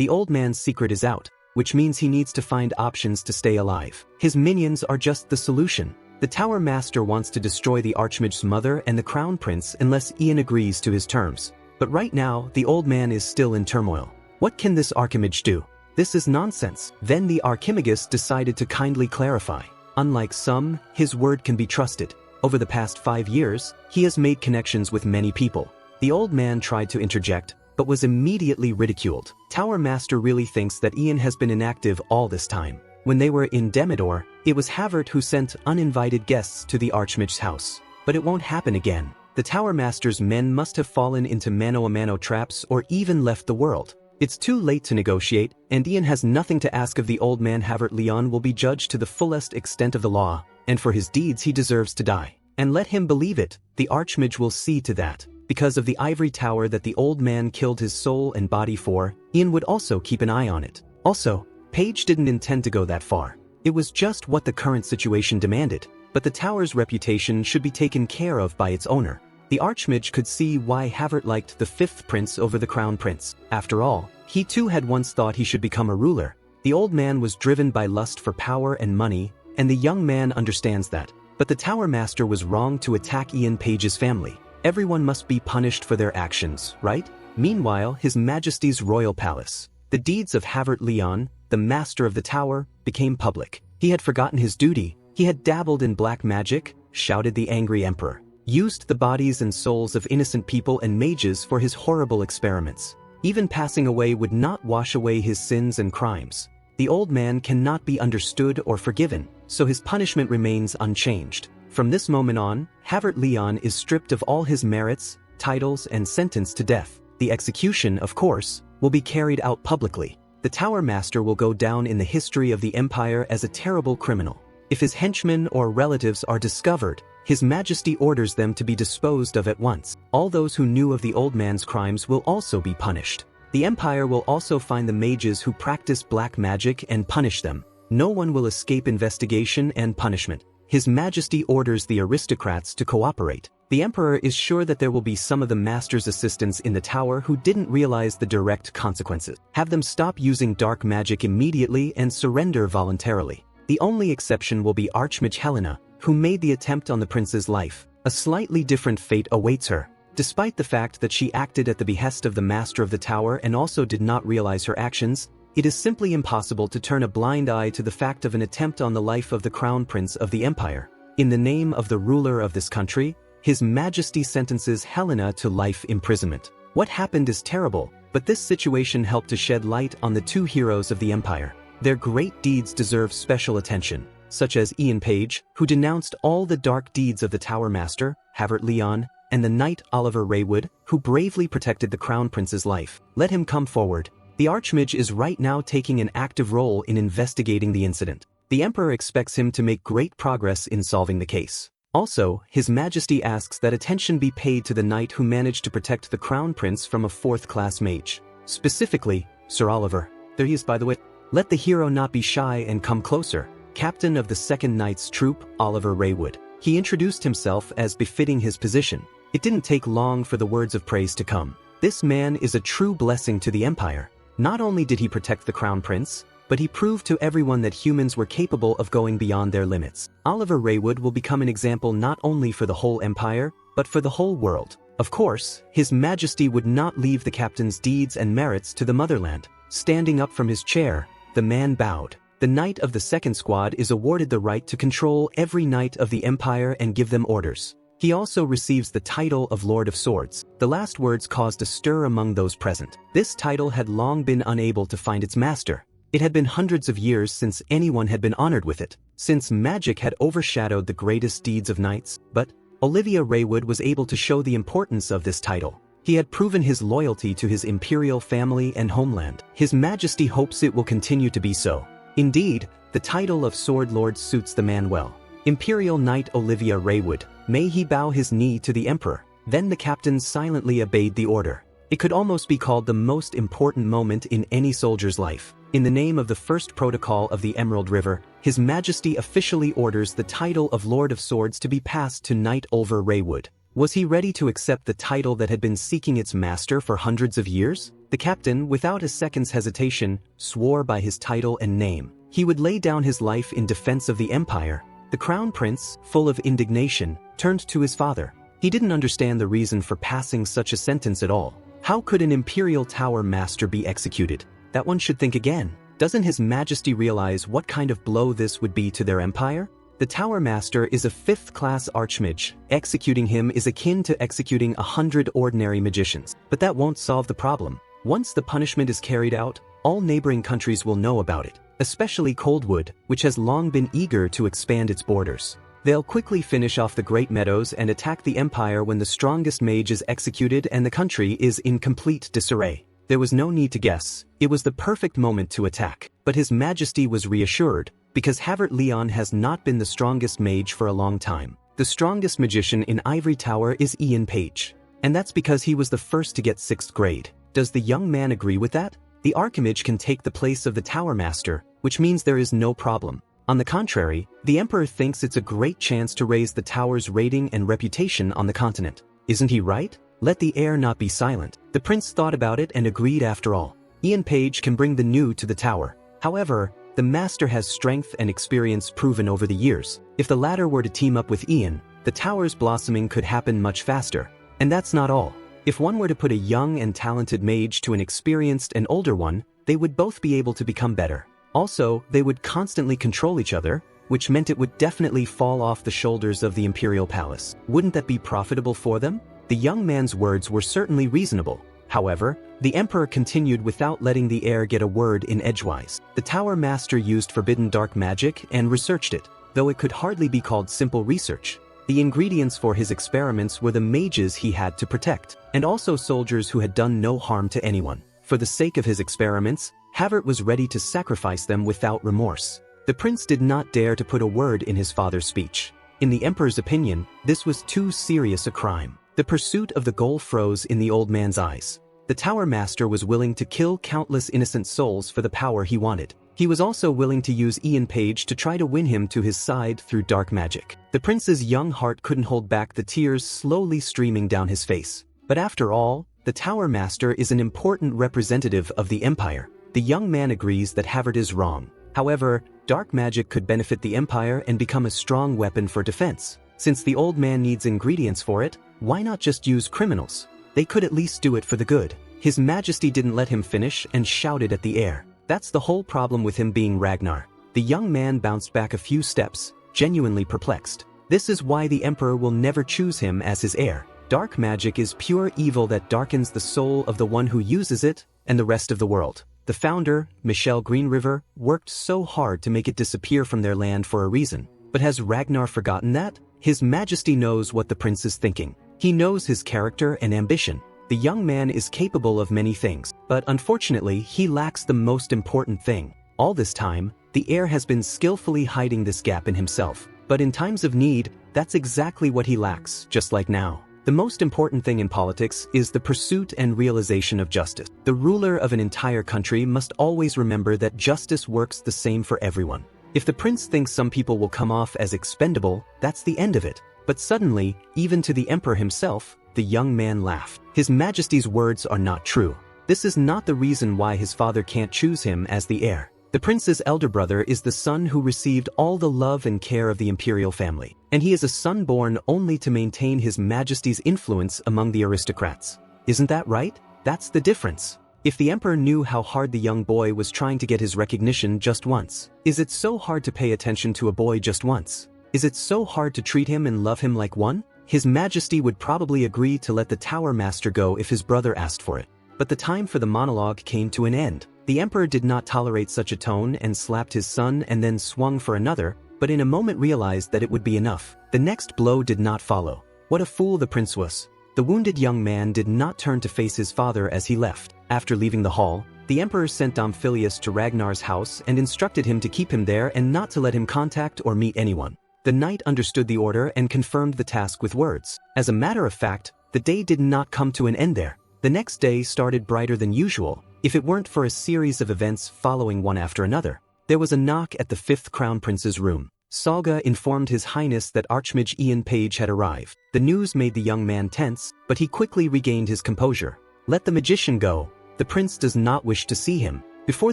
The old man's secret is out, which means he needs to find options to stay alive. His minions are just the solution. The Tower Master wants to destroy the Archmage's mother and the Crown Prince unless Ian agrees to his terms. But right now, the old man is still in turmoil. What can this Archimage do? This is nonsense. Then the Archimagus decided to kindly clarify. Unlike some, his word can be trusted. Over the past 5 years, he has made connections with many people. The old man tried to interject, but was immediately ridiculed. Tower Master really thinks that Ian has been inactive all this time. When they were in Demidor, it was Havert who sent uninvited guests to the Archmage's house. But it won't happen again. The Tower Master's men must have fallen into mano-a-mano traps or even left the world. It's too late to negotiate, and Ian has nothing to ask of the old man. Havert Leon will be judged to the fullest extent of the law, and for his deeds he deserves to die. And let him believe it, the Archmage will see to that. Because of the ivory tower that the old man killed his soul and body for, Ian would also keep an eye on it. Also, Paige didn't intend to go that far. It was just what the current situation demanded, but the tower's reputation should be taken care of by its owner. The Archmage could see why Havert liked the 5th prince over the Crown Prince. After all, he too had once thought he should become a ruler. The old man was driven by lust for power and money, and the young man understands that. But the Tower Master was wrong to attack Ian Page's family. Everyone must be punished for their actions, right? Meanwhile, His Majesty's royal palace. The deeds of Havert Leon, the master of the tower, became public. He had forgotten his duty. He had dabbled in black magic, shouted the angry emperor. Used the bodies and souls of innocent people and mages for his horrible experiments. Even passing away would not wash away his sins and crimes. The old man cannot be understood or forgiven, so his punishment remains unchanged. From this moment on, Havert Leon is stripped of all his merits, titles, and sentenced to death. The execution, of course, will be carried out publicly. The Tower Master will go down in the history of the Empire as a terrible criminal. If his henchmen or relatives are discovered, His Majesty orders them to be disposed of at once. All those who knew of the old man's crimes will also be punished. The Empire will also find the mages who practice black magic and punish them. No one will escape investigation and punishment. His Majesty orders the aristocrats to cooperate. The Emperor is sure that there will be some of the Master's assistants in the tower who didn't realize the direct consequences. Have them stop using dark magic immediately and surrender voluntarily. The only exception will be Archmage Helena, who made the attempt on the prince's life. A slightly different fate awaits her. Despite the fact that she acted at the behest of the Master of the Tower and also did not realize her actions, it is simply impossible to turn a blind eye to the fact of an attempt on the life of the Crown Prince of the Empire. In the name of the ruler of this country, His Majesty sentences Helena to life imprisonment. What happened is terrible, but this situation helped to shed light on the 2 heroes of the Empire. Their great deeds deserve special attention, such as Ian Page, who denounced all the dark deeds of the Tower Master, Havert Leon, and the Knight Oliver Raywood, who bravely protected the Crown Prince's life. Let him come forward. The Archmage is right now taking an active role in investigating the incident. The Emperor expects him to make great progress in solving the case. Also, His Majesty asks that attention be paid to the knight who managed to protect the Crown Prince from a 4th-class mage. Specifically, Sir Oliver. There he is, by the way. Let the hero not be shy and come closer. Captain of the 2nd Knight's troop, Oliver Raywood. He introduced himself as befitting his position. It didn't take long for the words of praise to come. This man is a true blessing to the Empire. Not only did he protect the Crown Prince, but he proved to everyone that humans were capable of going beyond their limits. Oliver Raywood will become an example not only for the whole Empire, but for the whole world. Of course, His Majesty would not leave the captain's deeds and merits to the motherland. Standing up from his chair, the man bowed. The Knight of the 2nd Squad is awarded the right to control every knight of the Empire and give them orders. He also receives the title of Lord of Swords. The last words caused a stir among those present. This title had long been unable to find its master. It had been hundreds of years since anyone had been honored with it, since magic had overshadowed the greatest deeds of knights, but Olivia Raywood was able to show the importance of this title. He had proven his loyalty to his imperial family and homeland. His Majesty hopes it will continue to be so. Indeed, the title of Sword Lord suits the man well. Imperial Knight Olivia Raywood, may he bow his knee to the Emperor. Then the captain silently obeyed the order. It could almost be called the most important moment in any soldier's life. In the name of the First Protocol of the Emerald River, His Majesty officially orders the title of Lord of Swords to be passed to Knight Oliver Raywood. Was he ready to accept the title that had been seeking its master for hundreds of years? The captain, without a second's hesitation, swore by his title and name. He would lay down his life in defense of the empire. The crown prince, full of indignation, turned to his father. He didn't understand the reason for passing such a sentence at all. How could an imperial tower master be executed? That one should think again. Doesn't His Majesty realize what kind of blow this would be to their empire? The Tower Master is a 5th-class archmage. Executing him is akin to executing 100 ordinary magicians. But that won't solve the problem. Once the punishment is carried out, all neighboring countries will know about it, especially Coldwood, which has long been eager to expand its borders. They'll quickly finish off the Great Meadows and attack the Empire when the strongest mage is executed and the country is in complete disarray. There was no need to guess. It was the perfect moment to attack. But His Majesty was reassured, because Havert Leon has not been the strongest mage for a long time. The strongest magician in Ivory Tower is Ian Page. And that's because he was the first to get 6th grade. Does the young man agree with that? The Archimage can take the place of the Tower Master, which means there is no problem. On the contrary, the Emperor thinks it's a great chance to raise the Tower's rating and reputation on the continent. Isn't he right? Let the heir not be silent. The prince thought about it and agreed after all. Ian Page can bring the new to the tower. However, the master has strength and experience proven over the years. If the latter were to team up with Ian, the tower's blossoming could happen much faster. And that's not all. If one were to put a young and talented mage to an experienced and older one, they would both be able to become better. Also, they would constantly control each other, which meant it would definitely fall off the shoulders of the imperial palace. Wouldn't that be profitable for them? The young man's words were certainly reasonable. However, the emperor continued without letting the heir get a word in edgewise. The Tower Master used forbidden dark magic and researched it, though it could hardly be called simple research. The ingredients for his experiments were the mages he had to protect, and also soldiers who had done no harm to anyone. For the sake of his experiments, Havert was ready to sacrifice them without remorse. The prince did not dare to put a word in his father's speech. In the emperor's opinion, this was too serious a crime. The pursuit of the goal froze in the old man's eyes. The Tower Master was willing to kill countless innocent souls for the power he wanted. He was also willing to use Ian Page to try to win him to his side through dark magic. The prince's young heart couldn't hold back the tears slowly streaming down his face. But after all, the Tower Master is an important representative of the Empire. The young man agrees that Havert is wrong. However, dark magic could benefit the Empire and become a strong weapon for defense. Since the old man needs ingredients for it, why not just use criminals? They could at least do it for the good. His Majesty didn't let him finish and shouted at the heir. That's the whole problem with him being Ragnar. The young man bounced back a few steps, genuinely perplexed. This is why the Emperor will never choose him as his heir. Dark magic is pure evil that darkens the soul of the one who uses it and the rest of the world. The founder, Michel Greenriver, worked so hard to make it disappear from their land for a reason. But has Ragnar forgotten that? His Majesty knows what the prince is thinking. He knows his character and ambition. The young man is capable of many things, but unfortunately he lacks the most important thing. All this time, the heir has been skillfully hiding this gap in himself. But in times of need, that's exactly what he lacks, just like now. The most important thing in politics is the pursuit and realization of justice. The ruler of an entire country must always remember that justice works the same for everyone. If the prince thinks some people will come off as expendable, that's the end of it. But suddenly, even to the emperor himself, the young man laughed. His Majesty's words are not true. This is not the reason why his father can't choose him as the heir. The prince's elder brother is the son who received all the love and care of the imperial family, and he is a son born only to maintain his Majesty's influence among the aristocrats. Isn't that right? That's the difference. If the emperor knew how hard the young boy was trying to get his recognition just once, is it so hard to pay attention to a boy just once? Is it so hard to treat him and love him like one? His Majesty would probably agree to let the Tower Master go if his brother asked for it. But the time for the monologue came to an end. The emperor did not tolerate such a tone and slapped his son and then swung for another, but in a moment realized that it would be enough. The next blow did not follow. What a fool the prince was. The wounded young man did not turn to face his father as he left. After leaving the hall, the emperor sent Domphilius to Ragnar's house and instructed him to keep him there and not to let him contact or meet anyone. The knight understood the order and confirmed the task with words. As a matter of fact, the day did not come to an end there. The next day started brighter than usual, if it weren't for a series of events following one after another. There was a knock at the 5th Crown Prince's room. Salga informed His Highness that Archmage Ian Page had arrived. The news made the young man tense, but he quickly regained his composure. Let the magician go. The prince does not wish to see him. Before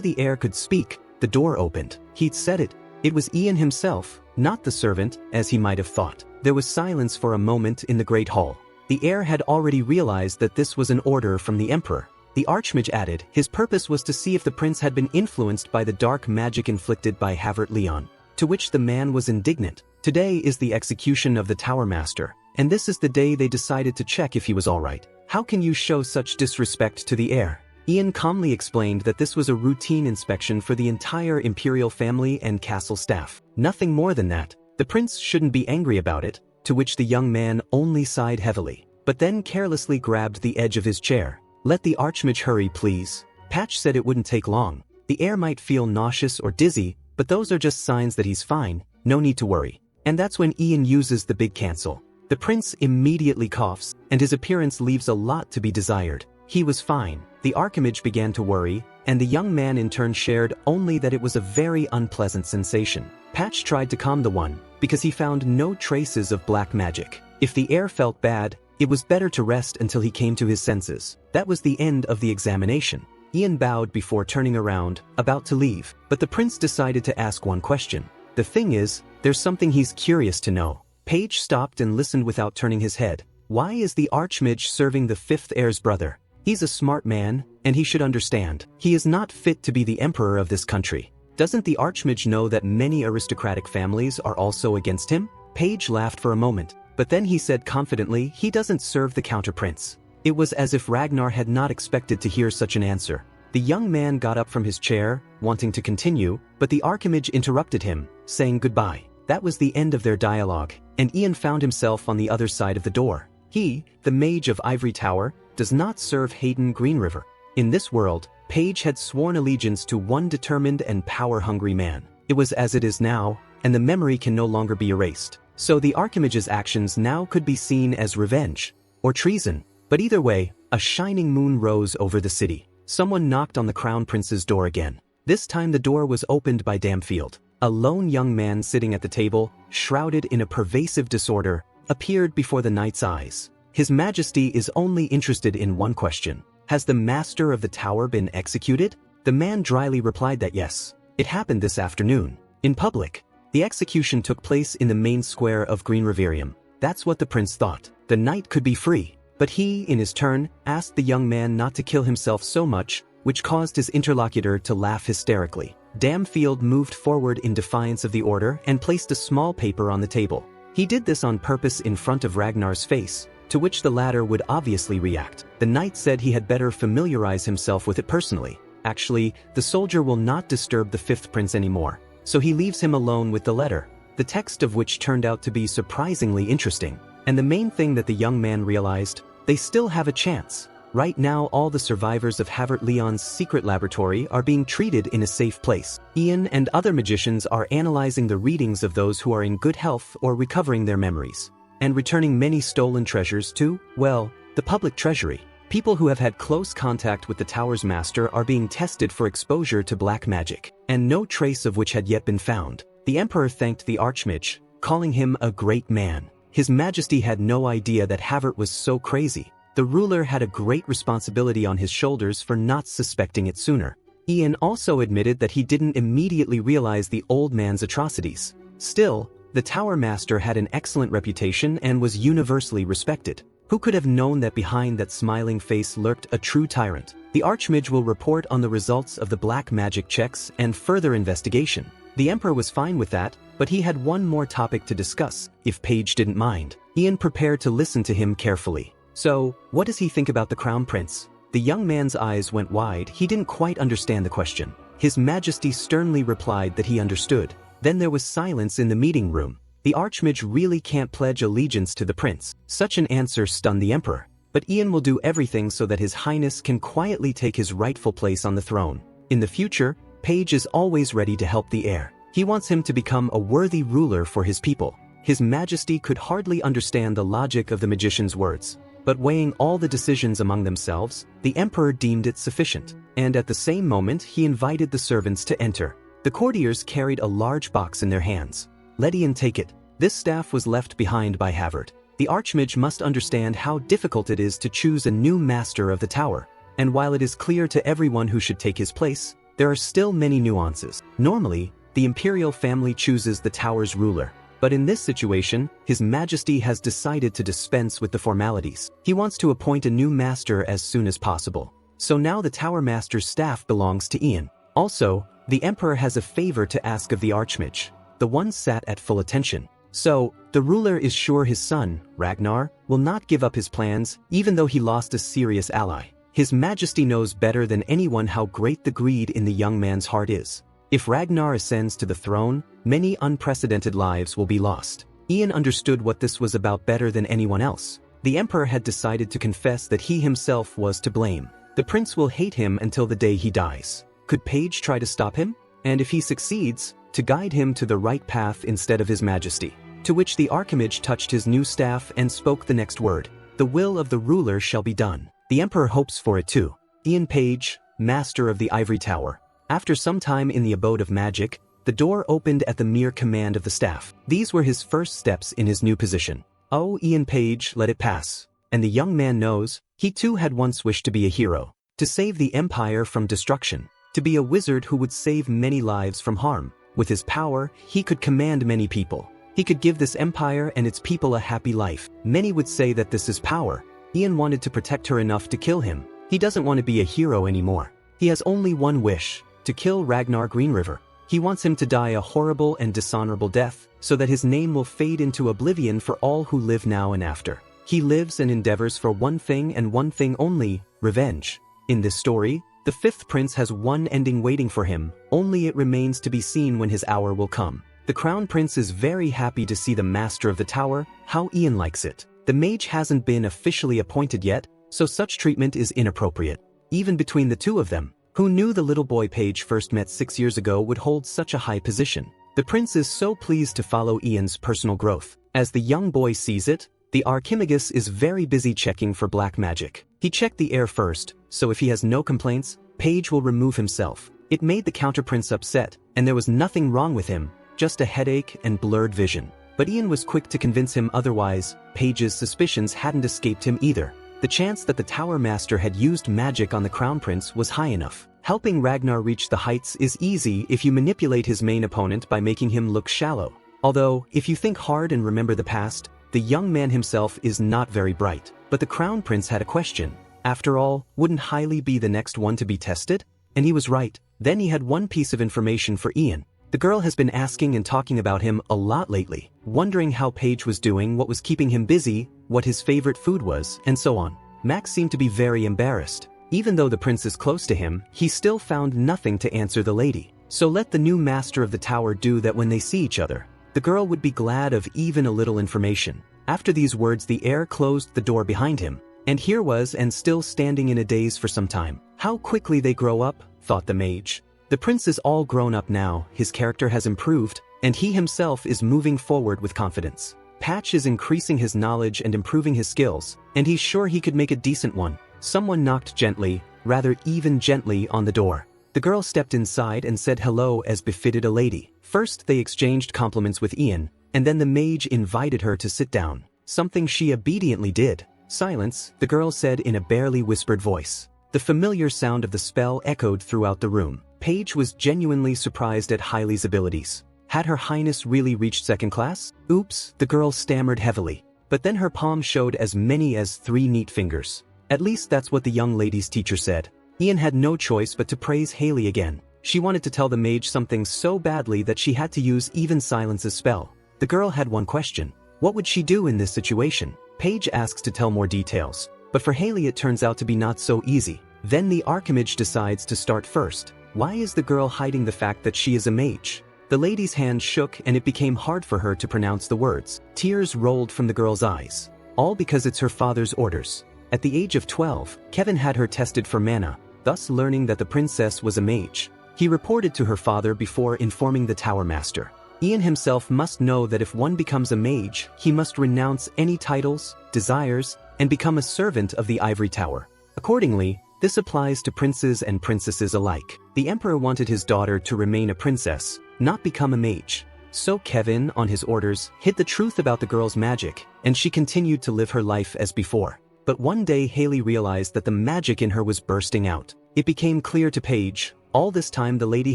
the heir could speak, the door opened. He'd said it. It was Ian himself, not the servant, as he might have thought. There was silence for a moment in the great hall. The heir had already realized that this was an order from the emperor. The Archmage added, his purpose was to see if the prince had been influenced by the dark magic inflicted by Havert Leon. To which the man was indignant. Today is the execution of the Tower Master, and this is the day they decided to check if he was alright. How can you show such disrespect to the heir? Ian calmly explained that this was a routine inspection for the entire imperial family and castle staff. Nothing more than that. The prince shouldn't be angry about it, to which the young man only sighed heavily, but then carelessly grabbed the edge of his chair. Let the Archmage hurry, please. Patch said it wouldn't take long. The heir might feel nauseous or dizzy, but those are just signs that he's fine, no need to worry. And that's when Ian uses the big cancel. The prince immediately coughs, and his appearance leaves a lot to be desired. He was fine. The Archmage began to worry, and the young man in turn shared only that it was a very unpleasant sensation. Patch tried to calm the one, because he found no traces of black magic. If the heir felt bad, it was better to rest until he came to his senses. That was the end of the examination. Ian bowed before turning around, about to leave, but the prince decided to ask one question. The thing is, there's something he's curious to know. Page stopped and listened without turning his head. Why is the Archmage serving the fifth heir's brother? He's a smart man, and he should understand. He is not fit to be the emperor of this country. Doesn't the Archmage know that many aristocratic families are also against him? Page laughed for a moment, but then he said confidently he doesn't serve the counter-prince. It was as if Ragnar had not expected to hear such an answer. The young man got up from his chair, wanting to continue, but the Archmage interrupted him, saying goodbye. That was the end of their dialogue, and Ian found himself on the other side of the door. He, the Mage of Ivory Tower, does not serve Hayden Greenriver. In this world, Page had sworn allegiance to one determined and power-hungry man. It was as it is now, and the memory can no longer be erased. So the Archmage's actions now could be seen as revenge, or treason. But either way, a shining moon rose over the city. Someone knocked on the Crown Prince's door again. This time the door was opened by Damfield. A lone young man sitting at the table, shrouded in a pervasive disorder, appeared before the knight's eyes. His Majesty is only interested in one question. Has the master of the tower been executed? The man dryly replied that yes. It happened this afternoon. In public. The execution took place in the main square of Green Riverium. That's what the prince thought. The knight could be free. But he, in his turn, asked the young man not to kill himself so much, which caused his interlocutor to laugh hysterically. Damfield moved forward in defiance of the order and placed a small paper on the table. He did this on purpose in front of Ragnar's face, to which the latter would obviously react. The knight said he had better familiarize himself with it personally. Actually, the soldier will not disturb the fifth prince anymore, so he leaves him alone with the letter, the text of which turned out to be surprisingly interesting. And the main thing that the young man realized, they still have a chance. Right now all the survivors of Havert Leon's secret laboratory are being treated in a safe place. Ian and other magicians are analyzing the readings of those who are in good health or recovering their memories. And returning many stolen treasures to, well, the public treasury. People who have had close contact with the tower's master are being tested for exposure to black magic, and no trace of which had yet been found. The emperor thanked the Archmage, calling him a great man. His Majesty had no idea that Havert was so crazy. The ruler had a great responsibility on his shoulders for not suspecting it sooner. Ian also admitted that he didn't immediately realize the old man's atrocities. Still, the Tower Master had an excellent reputation and was universally respected. Who could have known that behind that smiling face lurked a true tyrant? The Archmage will report on the results of the black magic checks and further investigation. The Emperor was fine with that, but he had one more topic to discuss, if Page didn't mind. Ian prepared to listen to him carefully. So, what does he think about the Crown Prince? The young man's eyes went wide. He didn't quite understand the question. His Majesty sternly replied that he understood. Then there was silence in the meeting room. The Archmage really can't pledge allegiance to the prince. Such an answer stunned the Emperor. But Ian will do everything so that His Highness can quietly take his rightful place on the throne. In the future, Page is always ready to help the heir. He wants him to become a worthy ruler for his people. His Majesty could hardly understand the logic of the magician's words. But weighing all the decisions among themselves, the Emperor deemed it sufficient. And at the same moment he invited the servants to enter. The courtiers carried a large box in their hands. Let Ian take it. This staff was left behind by Havard. The Archmage must understand how difficult it is to choose a new master of the tower, and while it is clear to everyone who should take his place, there are still many nuances. Normally, the imperial family chooses the tower's ruler, but in this situation, His Majesty has decided to dispense with the formalities. He wants to appoint a new master as soon as possible. So now the tower master's staff belongs to Ian. Also, the Emperor has a favor to ask of the Archmage. The one sat at full attention. So, the ruler is sure his son, Ragnar, will not give up his plans, even though he lost a serious ally. His Majesty knows better than anyone how great the greed in the young man's heart is. If Ragnar ascends to the throne, many unprecedented lives will be lost. Ian understood what this was about better than anyone else. The Emperor had decided to confess that he himself was to blame. The prince will hate him until the day he dies. Could Paige try to stop him? And if he succeeds, to guide him to the right path instead of His Majesty. To which the Archimage touched his new staff and spoke the next word. The will of the ruler shall be done. The Emperor hopes for it too. Ian Page, Master of the Ivory Tower. After some time in the abode of magic, the door opened at the mere command of the staff. These were his first steps in his new position. Oh, Ian Page, let it pass. And the young man knows, he too had once wished to be a hero. To save the Empire from destruction. To be a wizard who would save many lives from harm. With his power, he could command many people. He could give this empire and its people a happy life. Many would say that this is power. Ian wanted to protect her enough to kill him. He doesn't want to be a hero anymore. He has only one wish, to kill Ragnar Greenriver. He wants him to die a horrible and dishonorable death, so that his name will fade into oblivion for all who live now and after. He lives and endeavors for one thing and one thing only, revenge. In this story, the fifth prince has one ending waiting for him, only it remains to be seen when his hour will come. The crown prince is very happy to see the master of the tower, how Ian likes it. The mage hasn't been officially appointed yet, so such treatment is inappropriate. Even between the two of them, who knew the little boy Page first met 6 years ago would hold such a high position. The prince is so pleased to follow Ian's personal growth. As the young boy sees it, the Archimagus is very busy checking for black magic. He checked the air first, so if he has no complaints, Page will remove himself. It made the counterprince upset, and there was nothing wrong with him, just a headache and blurred vision. But Ian was quick to convince him otherwise. Page's suspicions hadn't escaped him either. The chance that the Tower Master had used magic on the Crown Prince was high enough. Helping Ragnar reach the heights is easy if you manipulate his main opponent by making him look shallow. Although, if you think hard and remember the past, the young man himself is not very bright. But the Crown Prince had a question. After all, wouldn't Hailey be the next one to be tested? And he was right. Then he had one piece of information for Ian. The girl has been asking and talking about him a lot lately, wondering how Page was doing, what was keeping him busy, what his favorite food was, and so on. Max seemed to be very embarrassed. Even though the prince is close to him, he still found nothing to answer the lady. So let the new master of the tower do that when they see each other. The girl would be glad of even a little information. After these words, the heir closed the door behind him, and here was and still standing in a daze for some time. How quickly they grow up, thought the mage. The prince is all grown up now, his character has improved, and he himself is moving forward with confidence. Patch is increasing his knowledge and improving his skills, and he's sure he could make a decent one. Someone knocked gently, rather even gently, on the door. The girl stepped inside and said hello as befitted a lady. First they exchanged compliments with Ian, and then the mage invited her to sit down, something she obediently did. Silence, the girl said in a barely whispered voice. The familiar sound of the spell echoed throughout the room. Paige was genuinely surprised at Hailey's abilities. Had Her Highness really reached second class? Oops, the girl stammered heavily. But then her palm showed as many as 3 neat fingers. At least that's what the young lady's teacher said. Ian had no choice but to praise Hailey again. She wanted to tell the mage something so badly that she had to use even Silence's spell. The girl had one question. What would she do in this situation? Paige asks to tell more details, but for Hailey it turns out to be not so easy. Then the Archimage decides to start first. Why is the girl hiding the fact that she is a mage? The lady's hand shook and it became hard for her to pronounce the words. Tears rolled from the girl's eyes. All because it's her father's orders. At the age of 12, Kevin had her tested for mana, thus learning that the princess was a mage. He reported to her father before informing the Tower Master. Ian himself must know that if one becomes a mage, he must renounce any titles, desires, and become a servant of the Ivory Tower. Accordingly, this applies to princes and princesses alike. The Emperor wanted his daughter to remain a princess, not become a mage. So Kevin, on his orders, hid the truth about the girl's magic, and she continued to live her life as before. But one day Haley realized that the magic in her was bursting out. It became clear to Paige. All this time the lady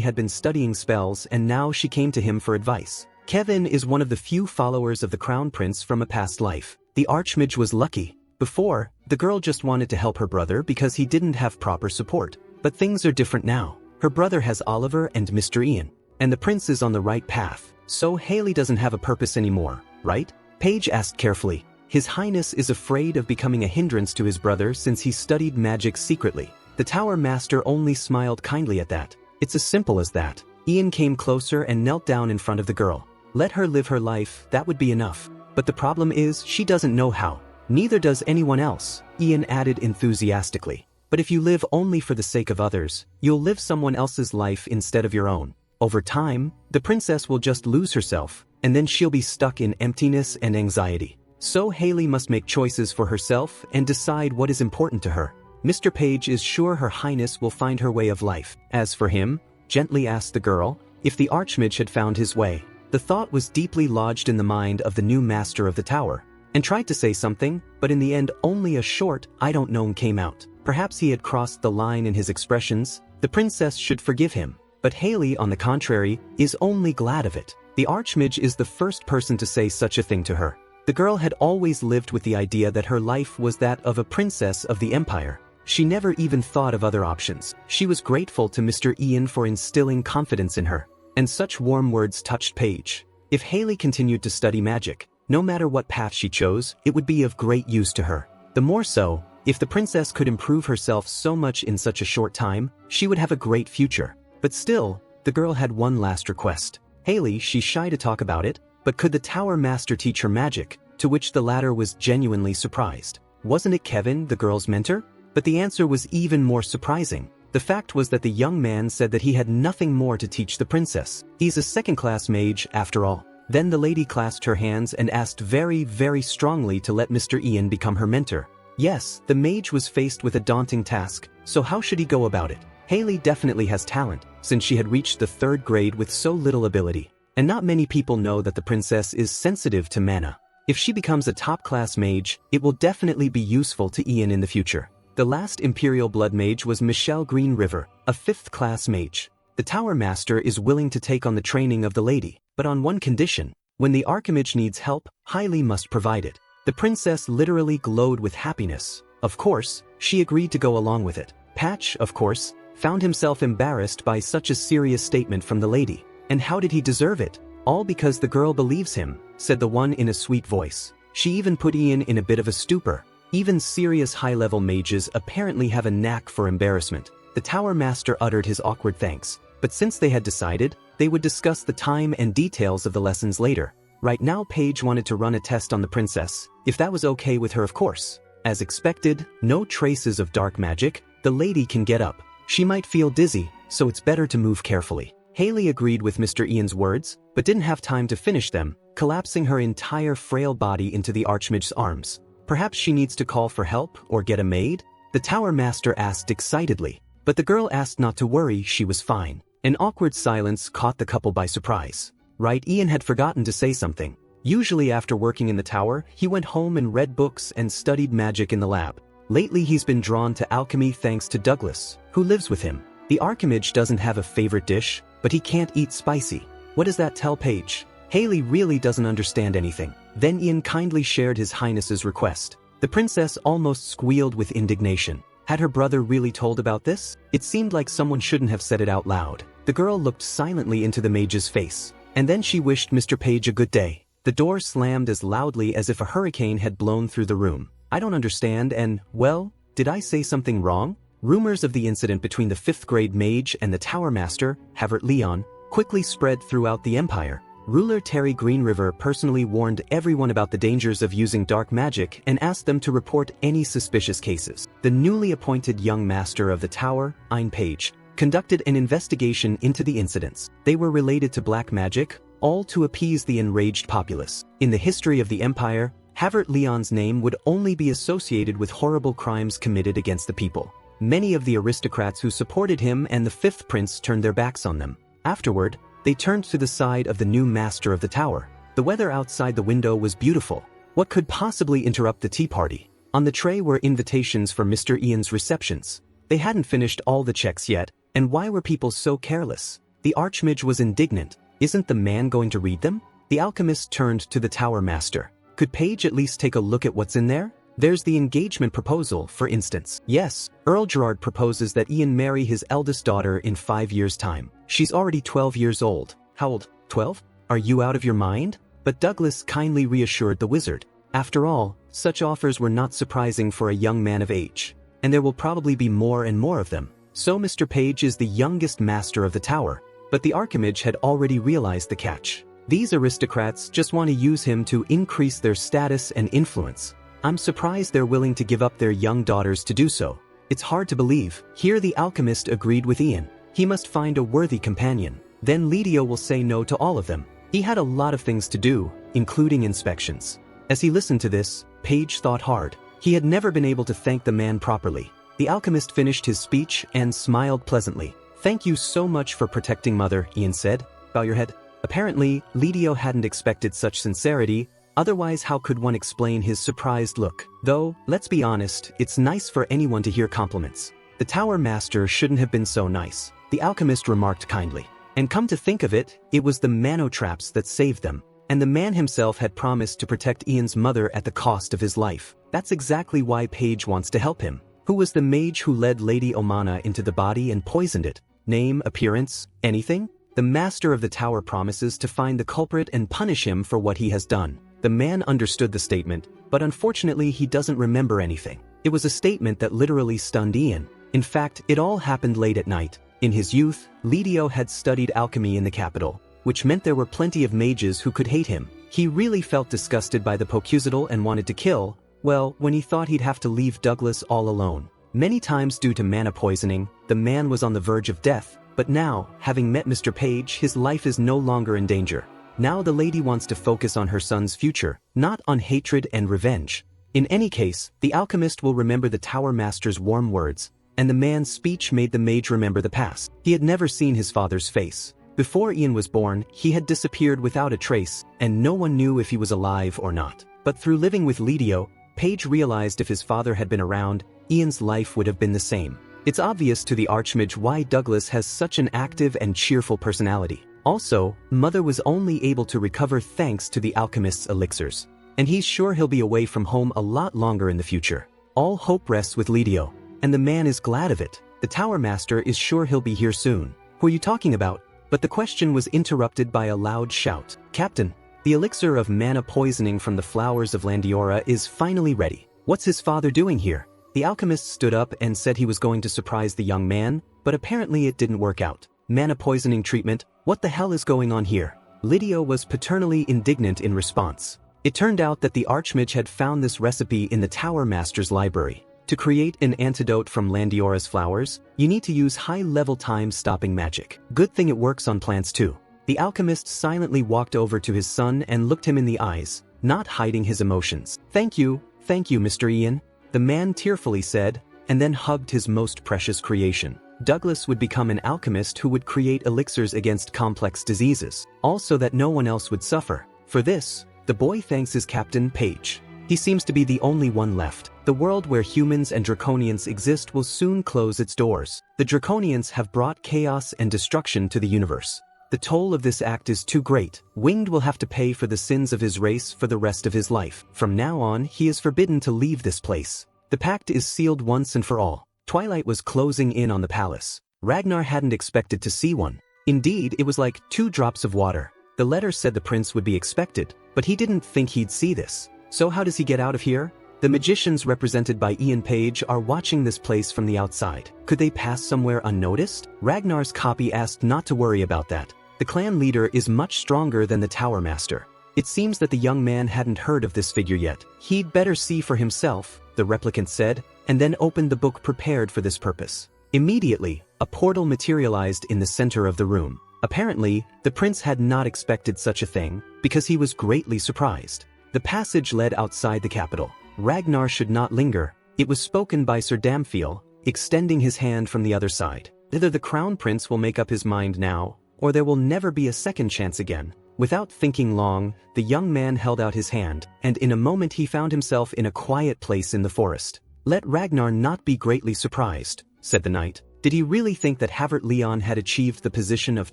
had been studying spells and now she came to him for advice. Kevin is one of the few followers of the Crown Prince from a past life. The Archmage was lucky. Before, the girl just wanted to help her brother because he didn't have proper support. But things are different now. Her brother has Oliver and Mr. Ian. And the prince is on the right path. So Haley doesn't have a purpose anymore, right? Paige asked carefully. His Highness is afraid of becoming a hindrance to his brother since he studied magic secretly. The Tower Master only smiled kindly at that. It's as simple as that. Ian came closer and knelt down in front of the girl. Let her live her life, that would be enough. But the problem is, she doesn't know how. Neither does anyone else, Ian added enthusiastically. But if you live only for the sake of others, you'll live someone else's life instead of your own. Over time, the princess will just lose herself, and then she'll be stuck in emptiness and anxiety. So Haley must make choices for herself and decide what is important to her. Mr. Page is sure Her Highness will find her way of life. As for him, gently asked the girl, if the Archmage had found his way. The thought was deeply lodged in the mind of the new master of the tower, and tried to say something, but in the end only a short, I don't know came out. Perhaps he had crossed the line in his expressions. The princess should forgive him. But Haley, on the contrary, is only glad of it. The Archmage is the first person to say such a thing to her. The girl had always lived with the idea that her life was that of a princess of the Empire. She never even thought of other options. She was grateful to Mr. Ian for instilling confidence in her. And such warm words touched Paige. If Haley continued to study magic, no matter what path she chose, it would be of great use to her. The more so, if the princess could improve herself so much in such a short time, she would have a great future. But still, the girl had one last request. Haley, she's shy to talk about it, but could the Tower Master teach her magic? To which the latter was genuinely surprised. Wasn't it Kevin, the girl's mentor? But the answer was even more surprising. The fact was that the young man said that he had nothing more to teach the princess. He's a second-class mage, after all. Then the lady clasped her hands and asked very, very strongly to let Mr. Ian become her mentor. Yes, the mage was faced with a daunting task, so how should he go about it? Haley definitely has talent, since she had reached the 3rd grade with so little ability. And not many people know that the princess is sensitive to mana. If she becomes a top-class mage, it will definitely be useful to Ian in the future. The last Imperial Blood Mage was Michelle Green River, a 5th-class mage. The Tower Master is willing to take on the training of the lady, but on one condition. When the Archmage needs help, Haley must provide it. The princess literally glowed with happiness. Of course, she agreed to go along with it. Patch, of course, found himself embarrassed by such a serious statement from the lady. And how did he deserve it? All because the girl believes him, said the one in a sweet voice. She even put Ian in a bit of a stupor. Even serious high-level mages apparently have a knack for embarrassment. The Tower Master uttered his awkward thanks, but since they had decided, they would discuss the time and details of the lessons later. Right now Paige wanted to run a test on the princess, if that was okay with her of course. As expected, no traces of dark magic. The lady can get up. She might feel dizzy, so it's better to move carefully. Haley agreed with Mr. Ian's words, but didn't have time to finish them, collapsing her entire frail body into the Archmage's arms. Perhaps she needs to call for help or get a maid? The Tower Master asked excitedly, but the girl asked not to worry, she was fine. An awkward silence caught the couple by surprise. Right, Ian had forgotten to say something. Usually after working in the tower, he went home and read books and studied magic in the lab. Lately he's been drawn to alchemy thanks to Douglas, who lives with him. The Archmage doesn't have a favorite dish, but he can't eat spicy. What does that tell Paige? Haley really doesn't understand anything. Then Ian kindly shared His Highness's request. The princess almost squealed with indignation. Had her brother really told about this? It seemed like someone shouldn't have said it out loud. The girl looked silently into the mage's face. And then she wished Mr. Page a good day. The door slammed as loudly as if a hurricane had blown through the room. I don't understand and, well, did I say something wrong? Rumors of the incident between the 5th grade mage and the Tower Master, Havert Leon, quickly spread throughout the Empire. Ruler Terry Greenriver personally warned everyone about the dangers of using dark magic and asked them to report any suspicious cases. The newly appointed young master of the tower, Ein Page, conducted an investigation into the incidents. They were related to black magic, all to appease the enraged populace. In the history of the Empire, Havert Leon's name would only be associated with horrible crimes committed against the people. Many of the aristocrats who supported him and the 5th prince turned their backs on them. Afterward, They turned to the side of the new master of the tower. The weather outside the window was beautiful. What could possibly interrupt the tea party? On the tray were invitations for Mr. Ian's receptions. They hadn't finished all the checks yet, and why were people so careless? The Archmage was indignant. Isn't the man going to read them? The alchemist turned to the tower master. Could Paige at least take a look at what's in there? There's the engagement proposal, for instance. Yes, Earl Gerard proposes that Ian marry his eldest daughter in 5 years' time. She's already 12 years old. How old? 12? Are you out of your mind? But Douglas kindly reassured the wizard. After all, such offers were not surprising for a young man of age. And there will probably be more and more of them. So Mr. Page is the youngest master of the tower. But the Archimage had already realized the catch. These aristocrats just want to use him to increase their status and influence. I'm surprised they're willing to give up their young daughters to do so. It's hard to believe. Here the alchemist agreed with Ian. He must find a worthy companion. Then Lidio will say no to all of them. He had a lot of things to do, including inspections. As he listened to this, Page thought hard. He had never been able to thank the man properly. The alchemist finished his speech and smiled pleasantly. "Thank you so much for protecting Mother," Ian said. "Bow your head." Apparently, Lidio hadn't expected such sincerity, otherwise how could one explain his surprised look? Though, let's be honest, it's nice for anyone to hear compliments. The tower master shouldn't have been so nice, the alchemist remarked kindly. And come to think of it, it was the manotraps that saved them. And the man himself had promised to protect Ian's mother at the cost of his life. That's exactly why Paige wants to help him. Who was the mage who led Lady Omana into the body and poisoned it? Name, appearance, anything? The master of the tower promises to find the culprit and punish him for what he has done. The man understood the statement, but unfortunately he doesn't remember anything. It was a statement that literally stunned Ian. In fact, it all happened late at night. In his youth, Lidio had studied alchemy in the capital, which meant there were plenty of mages who could hate him. He really felt disgusted by the Pocusadal and wanted to kill, well, when he thought he'd have to leave Douglas all alone. Many times due to mana poisoning, the man was on the verge of death. But now, having met Mr. Page, his life is no longer in danger. Now the lady wants to focus on her son's future, not on hatred and revenge. In any case, the alchemist will remember the tower master's warm words, and the man's speech made the mage remember the past. He had never seen his father's face. Before Ian was born, he had disappeared without a trace, and no one knew if he was alive or not. But through living with Lidio, Page realized if his father had been around, Ian's life would have been the same. It's obvious to the Archmage why Douglas has such an active and cheerful personality. Also, Mother was only able to recover thanks to the alchemist's elixirs. And he's sure he'll be away from home a lot longer in the future. All hope rests with Lidio, and the man is glad of it. The tower master is sure he'll be here soon. Who are you talking about? But the question was interrupted by a loud shout. "Captain, the elixir of mana poisoning from the flowers of Landiora is finally ready. What's his father doing here?" The alchemist stood up and said he was going to surprise the young man, but apparently it didn't work out. Mana poisoning treatment? What the hell is going on here? Lidio was paternally indignant in response. It turned out that the Archmage had found this recipe in the Tower Master's library. To create an antidote from Landiora's flowers, you need to use high-level time-stopping magic. Good thing it works on plants too. The alchemist silently walked over to his son and looked him in the eyes, not hiding his emotions. Thank you, Mr. Ian," the man tearfully said, and then hugged his most precious creation. Douglas would become an alchemist who would create elixirs against complex diseases, also that no one else would suffer. For this, the boy thanks his captain, Paige. He seems to be the only one left. The world where humans and Draconians exist will soon close its doors. The Draconians have brought chaos and destruction to the universe. The toll of this act is too great. Winged will have to pay for the sins of his race for the rest of his life. From now on, he is forbidden to leave this place. The pact is sealed once and for all. Twilight was closing in on the palace. Ragnar hadn't expected to see one. Indeed, it was like 2 drops of water. The letter said the prince would be expected, but he didn't think he'd see this. So how does he get out of here? The magicians represented by Ian Page are watching this place from the outside. Could they pass somewhere unnoticed? Ragnar's copy asked not to worry about that. The clan leader is much stronger than the Tower Master. It seems that the young man hadn't heard of this figure yet. He'd better see for himself, the replicant said, and then opened the book prepared for this purpose. Immediately, a portal materialized in the center of the room. Apparently, the prince had not expected such a thing, because he was greatly surprised. The passage led outside the capital. Ragnar should not linger. It was spoken by Sir Damfiel, extending his hand from the other side. Either the crown prince will make up his mind now, or there will never be a second chance again. Without thinking long, the young man held out his hand, and in a moment he found himself in a quiet place in the forest. "Let Ragnar not be greatly surprised," said the knight. Did he really think that Havert Leon had achieved the position of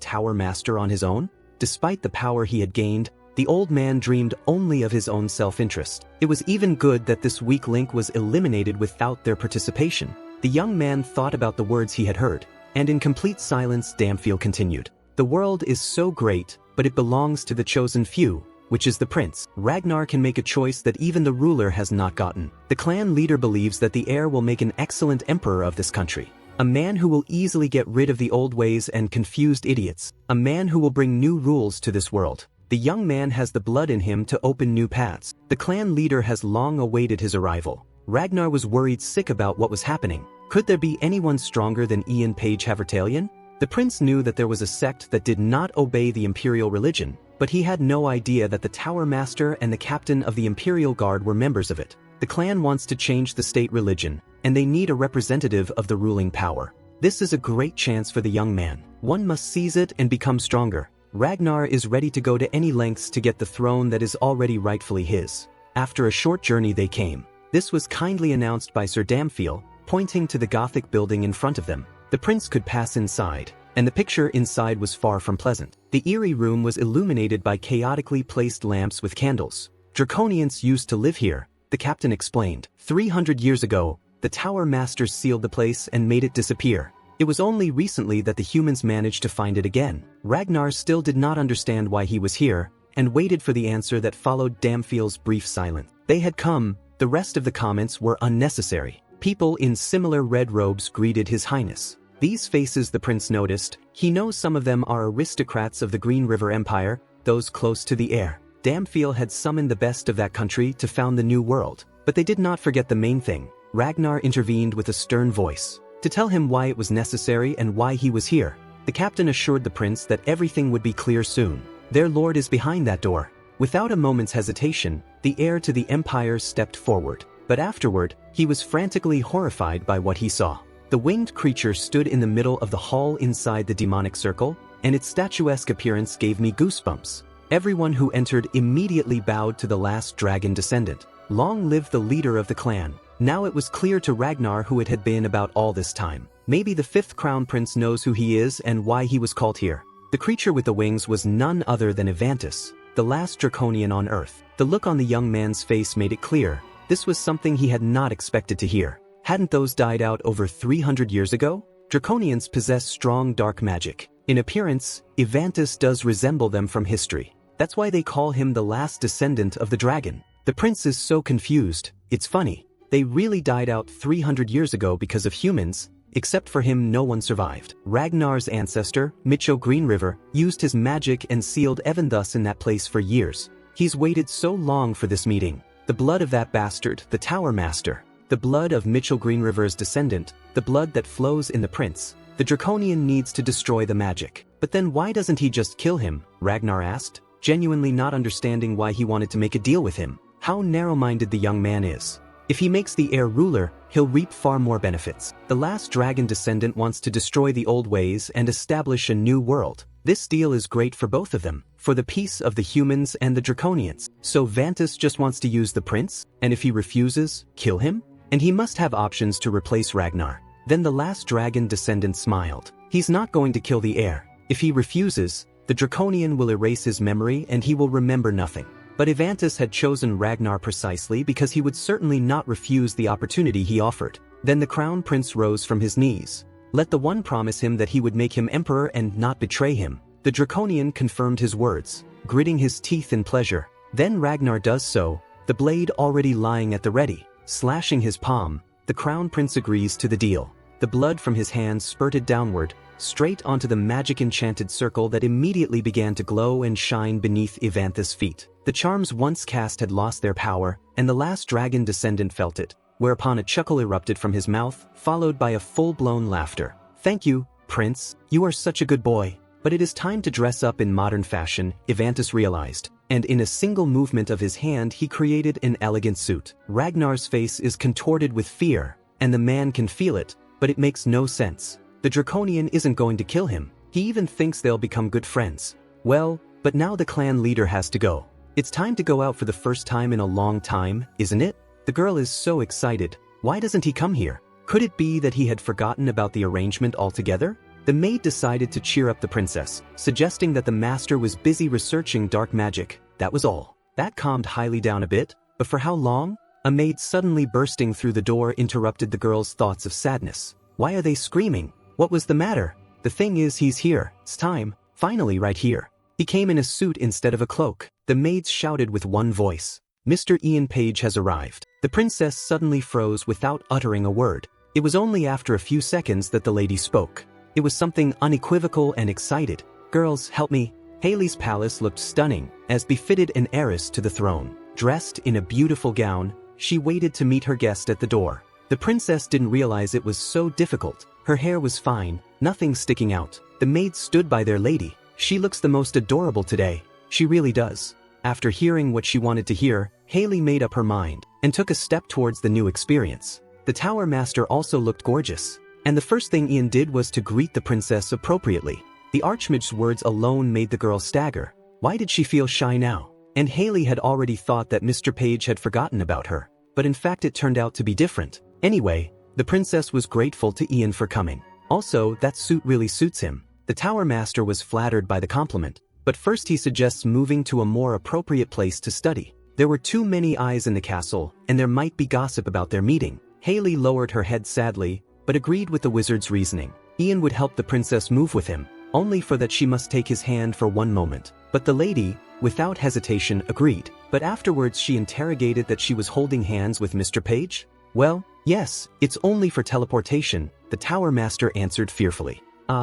Tower Master on his own? Despite the power he had gained, the old man dreamed only of his own self-interest. It was even good that this weak link was eliminated without their participation. The young man thought about the words he had heard, and in complete silence Damfiel continued. "The world is so great, but it belongs to the chosen few, which is the prince. Ragnar can make a choice that even the ruler has not gotten. The clan leader believes that the heir will make an excellent emperor of this country. A man who will easily get rid of the old ways and confused idiots. A man who will bring new rules to this world. The young man has the blood in him to open new paths. The clan leader has long awaited his arrival." Ragnar was worried sick about what was happening. Could there be anyone stronger than Ian Page Havertalion? The prince knew that there was a sect that did not obey the imperial religion, but he had no idea that the Tower Master and the captain of the Imperial Guard were members of it. The clan wants to change the state religion, and they need a representative of the ruling power. This is a great chance for the young man. One must seize it and become stronger. Ragnar is ready to go to any lengths to get the throne that is already rightfully his. After a short journey they came. This was kindly announced by Sir Damfiel, pointing to the Gothic building in front of them. The prince could pass inside, and the picture inside was far from pleasant. The eerie room was illuminated by chaotically placed lamps with candles. "Draconians used to live here," the captain explained. 300 years ago, the Tower Masters sealed the place and made it disappear. It was only recently that the humans managed to find it again. Ragnar still did not understand why he was here, and waited for the answer that followed Damfiel's brief silence. They had come. The rest of the comments were unnecessary. People in similar red robes greeted His Highness. These faces the prince noticed. He knows some of them are aristocrats of the Green River Empire, those close to the heir. Damfiel had summoned the best of that country to found the new world. But they did not forget the main thing. Ragnar intervened with a stern voice, to tell him why it was necessary and why he was here. The captain assured the prince that everything would be clear soon. Their lord is behind that door. Without a moment's hesitation, the heir to the empire stepped forward. But afterward, he was frantically horrified by what he saw. The winged creature stood in the middle of the hall inside the demonic circle, and its statuesque appearance gave me goosebumps. Everyone who entered immediately bowed to the last dragon descendant. Long live the leader of the clan. Now it was clear to Ragnar who it had been about all this time. Maybe the fifth crown prince knows who he is and why he was called here. The creature with the wings was none other than Avantis, the last Draconian on Earth. The look on the young man's face made it clear. This was something he had not expected to hear. Hadn't those died out over 300 years ago? Draconians possess strong dark magic. In appearance, Avantis does resemble them from history. That's why they call him the last descendant of the dragon. The prince is so confused. It's funny. They really died out 300 years ago because of humans. Except for him, no one survived. Ragnar's ancestor, Mitcho Greenriver, used his magic and sealed Evan thus in that place for years. He's waited so long for this meeting. The blood of that bastard, the Tower Master. The blood of Mitchell Greenriver's descendant, the blood that flows in the prince. The Draconian needs to destroy the magic. But then why doesn't he just kill him? Ragnar asked, genuinely not understanding why he wanted to make a deal with him. How narrow-minded the young man is. If he makes the heir ruler, he'll reap far more benefits. The last dragon descendant wants to destroy the old ways and establish a new world. This deal is great for both of them, for the peace of the humans and the Draconians. So Vantis just wants to use the prince, and if he refuses, kill him? And he must have options to replace Ragnar. Then the last dragon descendant smiled. He's not going to kill the heir. If he refuses, the Draconian will erase his memory and he will remember nothing. But Avantis had chosen Ragnar precisely because he would certainly not refuse the opportunity he offered. Then the crown prince rose from his knees. Let the one promise him that he would make him emperor and not betray him. The Draconian confirmed his words, gritting his teeth in pleasure. Then Ragnar does so, the blade already lying at the ready. Slashing his palm, the crown prince agrees to the deal. The blood from his hands spurted downward, straight onto the magic-enchanted circle that immediately began to glow and shine beneath Avanthis' feet. The charms once cast had lost their power, and the last dragon descendant felt it, whereupon a chuckle erupted from his mouth, followed by a full-blown laughter. "Thank you, Prince. You are such a good boy. But it is time to dress up in modern fashion," Avantis realized, and in a single movement of his hand he created an elegant suit. Ragnar's face is contorted with fear, and the man can feel it, but it makes no sense. The Draconian isn't going to kill him. He even thinks they'll become good friends. Well, but now the clan leader has to go. It's time to go out for the first time in a long time, isn't it? The girl is so excited. Why doesn't he come here? Could it be that he had forgotten about the arrangement altogether? The maid decided to cheer up the princess, suggesting that the master was busy researching dark magic. That was all. That calmed Hailey down a bit, but for how long? A maid suddenly bursting through the door interrupted the girl's thoughts of sadness. Why are they screaming? What was the matter? The thing is, he's here. It's time. Finally, right here. He came in a suit instead of a cloak. The maids shouted with one voice. Mr. Ian Page has arrived. The princess suddenly froze without uttering a word. It was only after a few seconds that the lady spoke. It was something unequivocal and excited. Girls, help me. Hailey's palace looked stunning, as befitted an heiress to the throne. Dressed in a beautiful gown, she waited to meet her guest at the door. The princess didn't realize it was so difficult. Her hair was fine, nothing sticking out. The maid stood by their lady. She looks the most adorable today. She really does. After hearing what she wanted to hear, Hailey made up her mind and took a step towards the new experience. The Tower Master also looked gorgeous, and the first thing Ian did was to greet the princess appropriately. The Archmage's words alone made the girl stagger. Why did she feel shy now? And Hailey had already thought that Mr. Page had forgotten about her, but in fact it turned out to be different. Anyway, the princess was grateful to Ian for coming. Also, that suit really suits him. The Tower Master was flattered by the compliment, but first he suggests moving to a more appropriate place to study. There were too many eyes in the castle, and there might be gossip about their meeting. Hailey lowered her head sadly, but agreed with the wizard's reasoning. Ian would help the princess move with him, only for that she must take his hand for one moment. But the lady, without hesitation, agreed. But afterwards she interrogated that she was holding hands with Mr. Page? Well, yes, it's only for teleportation, the Tower Master answered fearfully.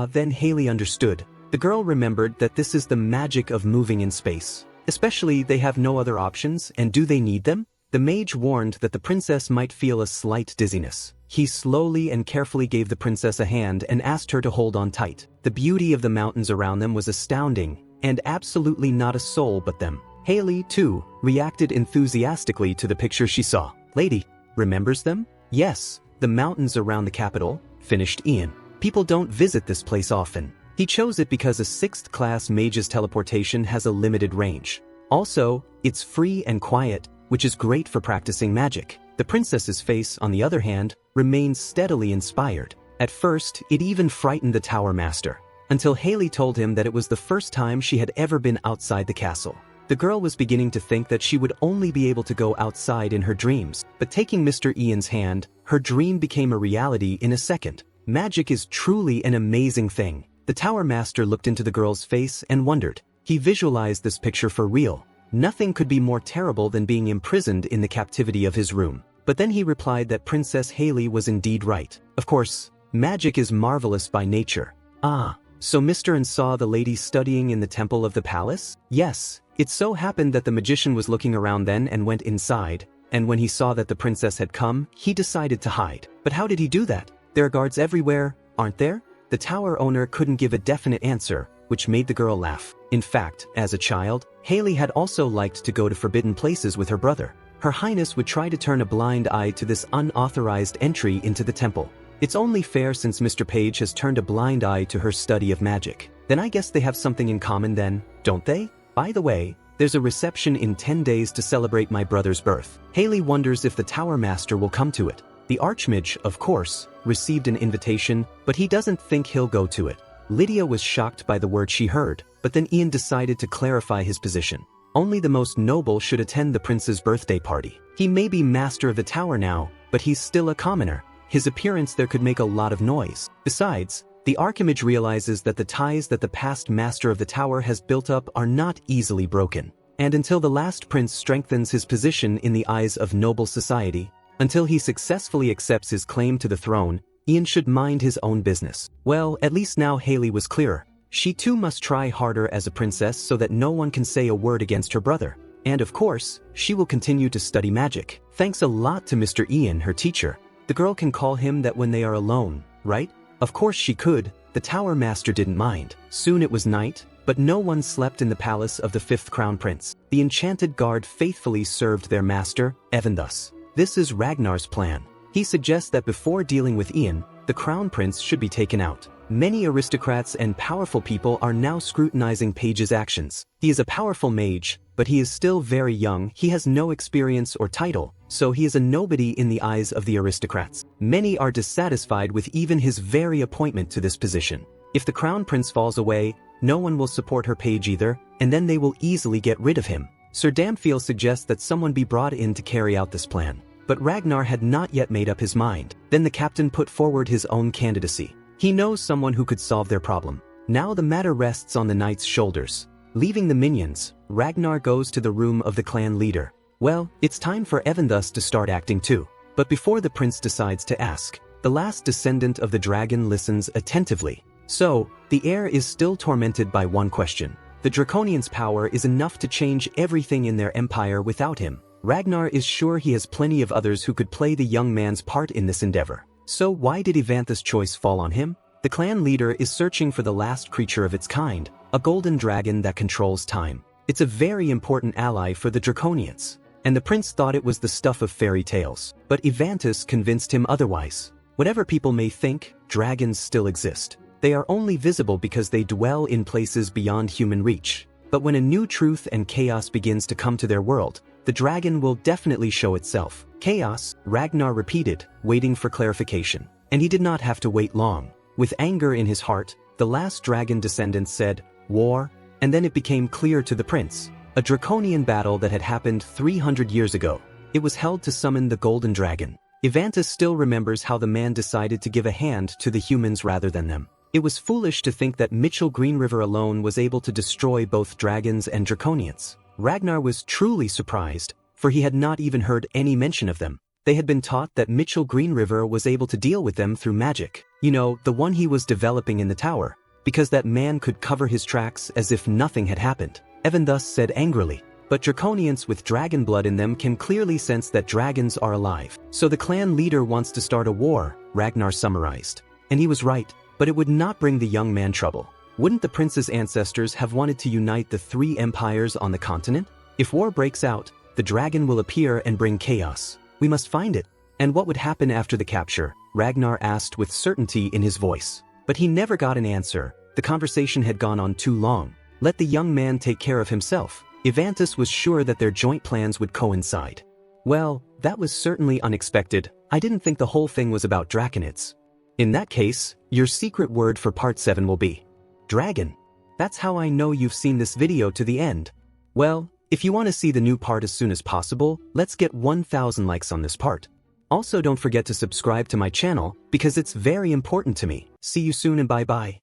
Then Hailey understood. The girl remembered that this is the magic of moving in space. Especially they have no other options, and do they need them? The mage warned that the princess might feel a slight dizziness. He slowly and carefully gave the princess a hand and asked her to hold on tight. The beauty of the mountains around them was astounding, and absolutely not a soul but them. Hailey, too, reacted enthusiastically to the picture she saw. Lady, remembers them? Yes, the mountains around the capital, finished Ian. People don't visit this place often. He chose it because a 6th-class mage's teleportation has a limited range. Also, it's free and quiet, which is great for practicing magic. The princess's face, on the other hand, remained steadily inspired. At first, it even frightened the Tower Master, until Hailey told him that it was the first time she had ever been outside the castle. The girl was beginning to think that she would only be able to go outside in her dreams, but taking Mr. Ian's hand, her dream became a reality in a second. Magic is truly an amazing thing. The Tower Master looked into the girl's face and wondered. He visualized this picture for real. Nothing could be more terrible than being imprisoned in the captivity of his room. But then he replied that Princess Hailey was indeed right. Of course, magic is marvelous by nature. So Mr. Ian saw the lady studying in the temple of the palace? Yes, it so happened that the magician was looking around then and went inside, and when he saw that the princess had come, he decided to hide. But how did he do that? There are guards everywhere, aren't there? The tower owner couldn't give a definite answer, which made the girl laugh. In fact, as a child, Hailey had also liked to go to forbidden places with her brother. Her Highness would try to turn a blind eye to this unauthorized entry into the temple. It's only fair since Mr. Page has turned a blind eye to her study of magic. Then I guess they have something in common then, don't they? By the way, there's a reception in 10 days to celebrate my brother's birth. Hailey wonders if the Tower Master will come to it. The Archmage, of course, received an invitation, but he doesn't think he'll go to it. Lydia was shocked by the word she heard, but then Ian decided to clarify his position. Only the most noble should attend the prince's birthday party. He may be master of the tower now, but he's still a commoner. His appearance there could make a lot of noise. Besides, the Archimage realizes that the ties that the past master of the tower has built up are not easily broken. And until the last prince strengthens his position in the eyes of noble society, until he successfully accepts his claim to the throne, Ian should mind his own business. Well, at least now Hailey was clearer. She too must try harder as a princess so that no one can say a word against her brother. And of course, she will continue to study magic. Thanks a lot to Mr. Ian, her teacher. The girl can call him that when they are alone, right? Of course she could. The Tower Master didn't mind. Soon it was night, but no one slept in the palace of the 5th Crown Prince. The enchanted guard faithfully served their master, Evan thus. This is Ragnar's plan. He suggests that before dealing with Ian, the Crown Prince should be taken out. Many aristocrats and powerful people are now scrutinizing Page's actions. He is a powerful mage, but he is still very young, he has no experience or title, so he is a nobody in the eyes of the aristocrats. Many are dissatisfied with even his very appointment to this position. If the crown prince falls away, no one will support her page either, and then they will easily get rid of him. Sir Damfiel suggests that someone be brought in to carry out this plan. But Ragnar had not yet made up his mind. Then the captain put forward his own candidacy. He knows someone who could solve their problem. Now the matter rests on the knight's shoulders. Leaving the minions, Ragnar goes to the room of the clan leader. Well, it's time for Avenge to start acting too. But before the prince decides to ask, the last descendant of the dragon listens attentively. So, the heir is still tormented by one question. The Draconian's power is enough to change everything in their empire without him. Ragnar is sure he has plenty of others who could play the young man's part in this endeavor. So why did Avanthus' choice fall on him? The clan leader is searching for the last creature of its kind, a golden dragon that controls time. It's a very important ally for the Draconians. And the prince thought it was the stuff of fairy tales. But Avanthus convinced him otherwise. Whatever people may think, dragons still exist. They are only visible because they dwell in places beyond human reach. But when a new truth and chaos begins to come to their world, the dragon will definitely show itself. Chaos, Ragnar repeated, waiting for clarification. And he did not have to wait long. With anger in his heart, the last dragon descendant said, "War," and then it became clear to the prince. A draconian battle that had happened 300 years ago. It was held to summon the golden dragon. Avanthus still remembers how the man decided to give a hand to the humans rather than them. It was foolish to think that Mitchell Greenriver alone was able to destroy both dragons and draconians. Ragnar was truly surprised, for he had not even heard any mention of them. They had been taught that Mitchell Greenriver was able to deal with them through magic. You know, the one he was developing in the tower. Because that man could cover his tracks as if nothing had happened. Evan thus said angrily. But draconians with dragon blood in them can clearly sense that dragons are alive. So the clan leader wants to start a war, Ragnar summarized. And he was right, but it would not bring the young man trouble. Wouldn't the prince's ancestors have wanted to unite the three empires on the continent? If war breaks out, the dragon will appear and bring chaos. We must find it. And what would happen after the capture? Ragnar asked with certainty in his voice. But he never got an answer. The conversation had gone on too long. Let the young man take care of himself. Avanthus was sure that their joint plans would coincide. Well, that was certainly unexpected. I didn't think the whole thing was about draconids. In that case, your secret word for part 7 will be dragon. That's how I know you've seen this video to the end. Well, if you want to see the new part as soon as possible, let's get 1,000 likes on this part. Also don't forget to subscribe to my channel, because it's very important to me. See you soon and bye-bye.